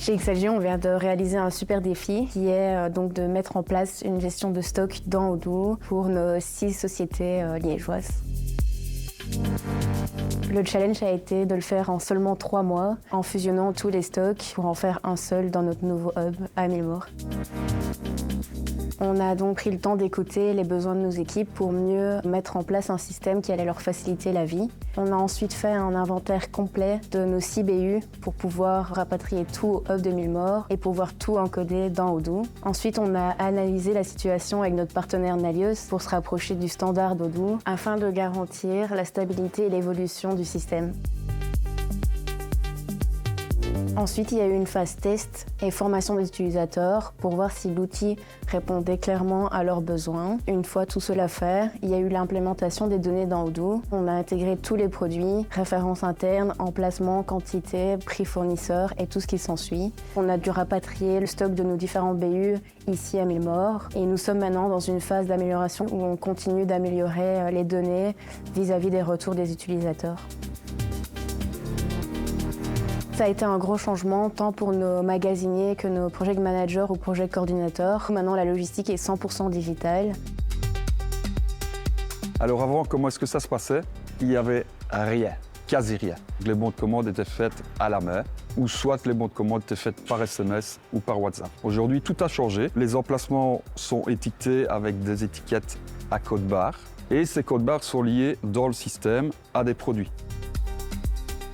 Chez XLG, on vient de réaliser un super défi qui est donc de mettre en place une gestion de stock dans Odoo pour nos 6 sociétés liégeoises. Le challenge a été de le faire en seulement 3 mois, en fusionnant tous les stocks pour en faire un seul dans notre nouveau hub à Milmore. On a donc pris le temps d'écouter les besoins de nos équipes pour mieux mettre en place un système qui allait leur faciliter la vie. On a ensuite fait un inventaire complet de nos 6 BU pour pouvoir rapatrier tout au hub de Milmore et pouvoir tout encoder dans Odoo. Ensuite, on a analysé la situation avec notre partenaire Nalios pour se rapprocher du standard d'Odoo afin de garantir la stabilité et l'évolution du système. Ensuite, il y a eu une phase test et formation des utilisateurs pour voir si l'outil répondait clairement à leurs besoins. Une fois tout cela fait, il y a eu l'implémentation des données dans Odoo. On a intégré tous les produits, références internes, emplacement, quantité, prix fournisseur et tout ce qui s'ensuit. On a dû rapatrier le stock de nos différents BU ici à Milmore et nous sommes maintenant dans une phase d'amélioration où on continue d'améliorer les données vis-à-vis des retours des utilisateurs. Ça a été un gros changement, tant pour nos magasiniers que nos project managers ou project coordinateurs. Maintenant, la logistique est 100% digitale. Alors avant, comment est-ce que ça se passait? Il n'y avait rien, quasi rien. Les bons de commande étaient faits à la main, ou soit les bons de commande étaient faits par SMS ou par WhatsApp. Aujourd'hui, tout a changé. Les emplacements sont étiquetés avec des étiquettes à code barre, et ces codes barres sont liés dans le système à des produits.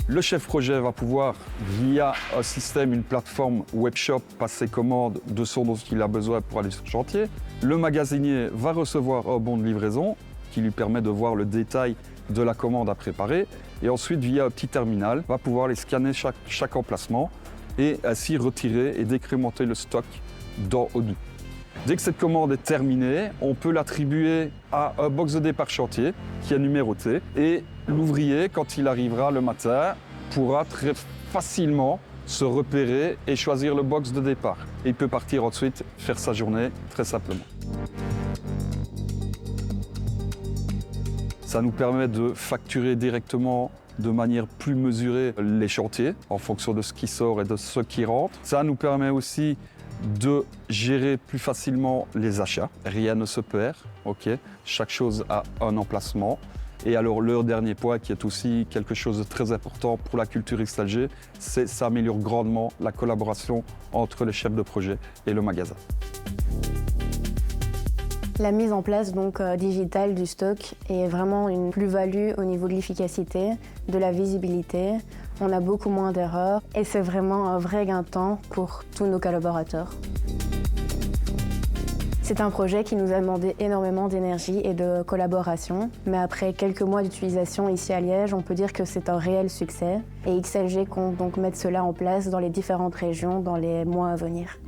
Le chef projet va pouvoir, via un système, une plateforme webshop, passer commande de ce dont il a besoin pour aller sur le chantier. Le magasinier va recevoir un bon de livraison qui lui permet de voir le détail de la commande à préparer. Et ensuite, via un petit terminal, va pouvoir les scanner chaque emplacement et ainsi retirer et décrémenter le stock dans Odoo. Dès que cette commande est terminée, on peut l'attribuer à un box de départ chantier qui est numéroté et l'ouvrier, quand il arrivera le matin, pourra très facilement se repérer et choisir le box de départ. Et il peut partir ensuite faire sa journée très simplement. Ça nous permet de facturer directement de manière plus mesurée les chantiers en fonction de ce qui sort et de ce qui rentre. Ça nous permet aussi de gérer plus facilement les achats. Rien ne se perd, ok. Chaque chose a un emplacement. Et alors le dernier point qui est aussi quelque chose de très important pour la culture XLG, c'est ça améliore grandement la collaboration entre les chefs de projet et le magasin. La mise en place digitale du stock est vraiment une plus-value au niveau de l'efficacité, de la visibilité. On a beaucoup moins d'erreurs et c'est vraiment un vrai gain de temps pour tous nos collaborateurs. C'est un projet qui nous a demandé énormément d'énergie et de collaboration, mais après quelques mois d'utilisation ici à Liège, on peut dire que c'est un réel succès et XLG compte donc mettre cela en place dans les différentes régions dans les mois à venir.